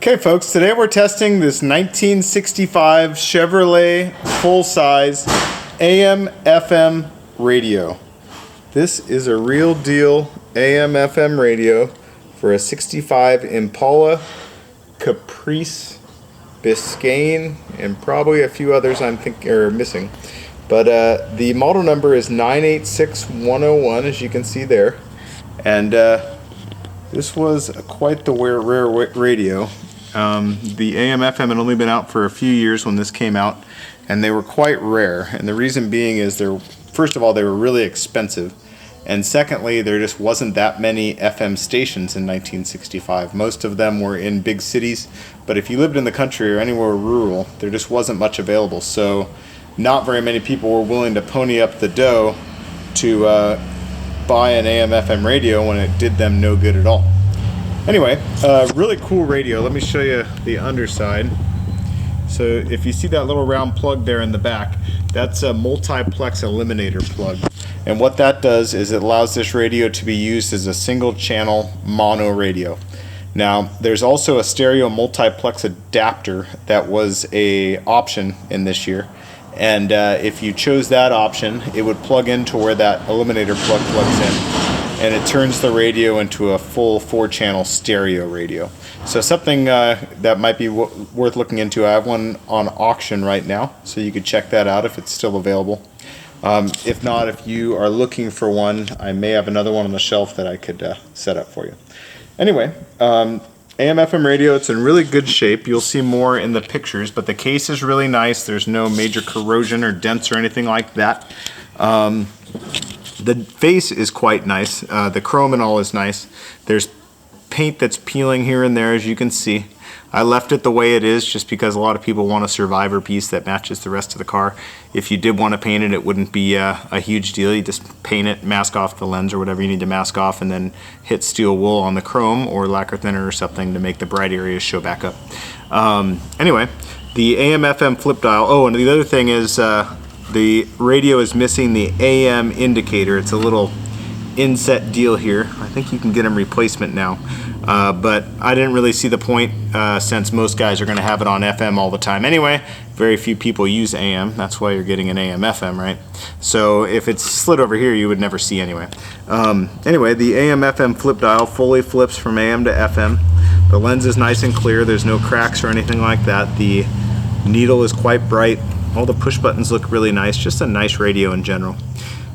Okay, folks, today we're testing this 1965 Chevrolet full-size AM/FM radio. This is a real deal AM/FM radio for a 65 Impala, Caprice, Biscayne, and probably a few others I'm missing. But the model number is 986101, as you can see there. And this was quite the rare radio. The AM/FM had only been out for a few years when this came out, and they were quite rare. And the reason being is first of all, they were really expensive, and secondly, there just wasn't that many FM stations in 1965. Most of them were in big cities, but if you lived in the country or anywhere rural, there just wasn't much available. So not very many people were willing to pony up the dough to buy an AM/FM radio when it did them no good at all. Anyway, really cool radio. Let me show you the underside. So if you see that little round plug there in the back, that's a multiplex eliminator plug. And what that does is it allows this radio to be used as a single channel mono radio. Now, there's also a stereo multiplex adapter that was an option in this year. And if you chose that option, it would plug into where that eliminator plug plugs in, and it turns the radio into a full 4-channel stereo radio. So something that might be worth looking into. I have one on auction right now, so you could check that out if it's still available. If not, if you are looking for one, I may have another one on the shelf that I could set up for you. Anyway, AM/FM radio, it's in really good shape. You'll see more in the pictures, but the case is really nice. There's no major corrosion or dents or anything like that. The face is quite nice. The chrome and all is nice. There's paint that's peeling here and there, as you can see. I left it the way it is just because a lot of people want a survivor piece that matches the rest of the car. If you did want to paint it, it wouldn't be a huge deal. You just paint it, mask off the lens or whatever you need to mask off, and then hit steel wool on the chrome or lacquer thinner or something to make the bright areas show back up. Anyway, the AM/FM flip dial. Oh, and the other thing is the radio is missing the AM indicator. It's a little inset deal here. I think you can get them replacement now, but I didn't really see the point since most guys are going to have it on FM all the time anyway. Very few people use AM. That's why you're getting an AM/FM, right? So if it's slid over here, you would never see anyway. Anyway, the AM/FM flip dial fully flips from AM to FM. The lens is nice and clear. There's no cracks or anything like that. The needle is quite bright. All the push buttons look really nice. Just a nice radio in general.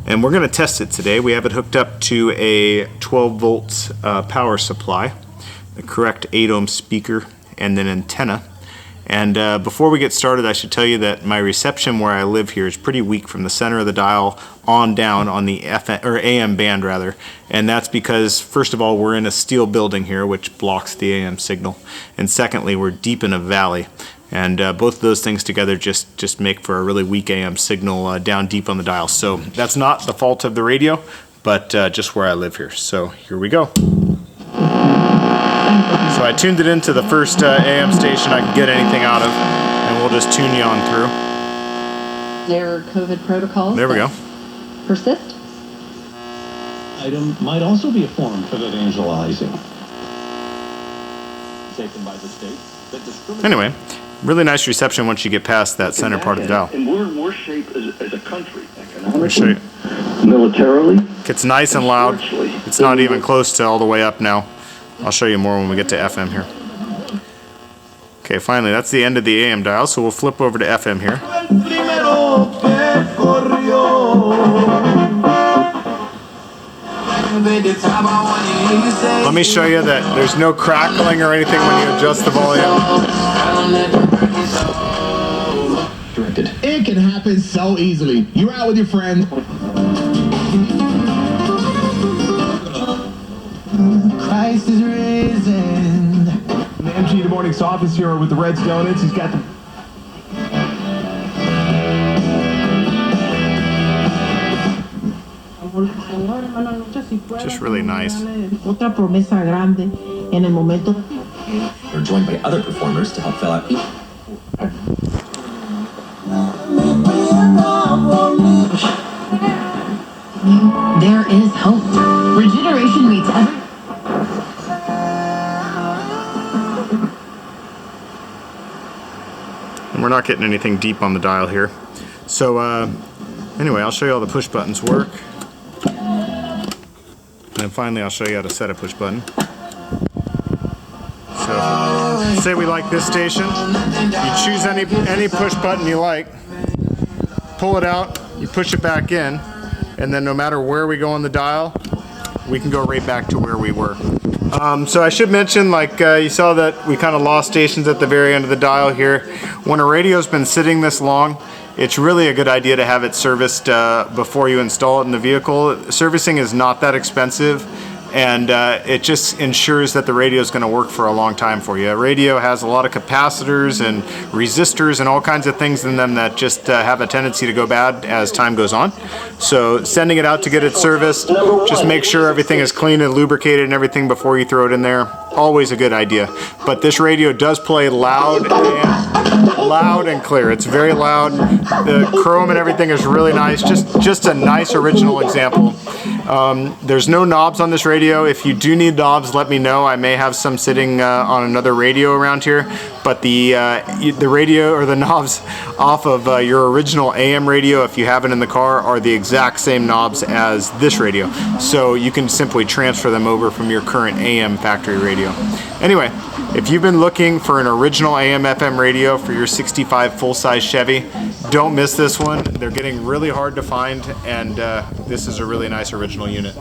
And we're going to test it today. We have it hooked up to a 12 volts power supply, the correct 8 ohm speaker, and an antenna. And before we get started, I should tell you that my reception where I live here is pretty weak from the center of the dial on down on the FM, or AM band rather. And that's because, first of all, we're in a steel building here, which blocks the AM signal. And secondly, we're deep in a valley. And both of those things together just make for a really weak AM signal down deep on the dial. So that's not the fault of the radio, but just where I live here. So here we go. So I tuned it into the first AM station I could get anything out of, and we'll just tune you on through. Their COVID protocols. There we go. Persist. Item might also be a form of evangelizing. Taken by the state. Anyway, really nice reception once you get past that center part of the dial. And we're in worse shape as a country, Let me show you. militarily. It's nice and loud. It's not even close to all the way up now. I'll show you more when we get to FM here. Okay, finally, that's the end of the AM dial, so we'll flip over to FM here. Let me show you that there's no crackling or anything when you adjust the volume. It can happen so easily. You're out with your friend. Christ is risen. The MG Morning's office here with the Reds Donuts. He's got the... Just really nice. Otra promesa grande en el momento. We're joined by other performers to help fill out. There is hope. Regeneration meets every... we're not getting anything deep on the dial here. So anyway, I'll show you how the push buttons work. And then finally I'll show you how to set a push button. So say we like this station, you choose any push button you like, pull it out, you push it back in, and then no matter where we go on the dial, we can go right back to where we were. So I should mention, like you saw that we kind of lost stations at the very end of the dial here. When a radio's been sitting this long, it's really a good idea to have it serviced before you install it in the vehicle. Servicing is not that expensive, and it just ensures that the radio is going to work for a long time for you. A radio has a lot of capacitors and resistors and all kinds of things in them that just have a tendency to go bad as time goes on. So sending it out to get it serviced, just make sure everything is clean and lubricated and everything before you throw it in there. Always a good idea. But this radio does play loud and clear. It's very loud. The chrome and everything is really nice. Just a nice original example. There's no knobs on this radio. If you do need knobs, let me know. I may have some sitting on another radio around here. But the radio or the knobs off of your original AM radio, if you have it in the car, are the exact same knobs as this radio. So you can simply transfer them over from your current AM factory radio. Anyway, if you've been looking for an original AM/FM radio for your 65 full-size Chevy, don't miss this one. They're getting really hard to find, and this is a really nice original unit.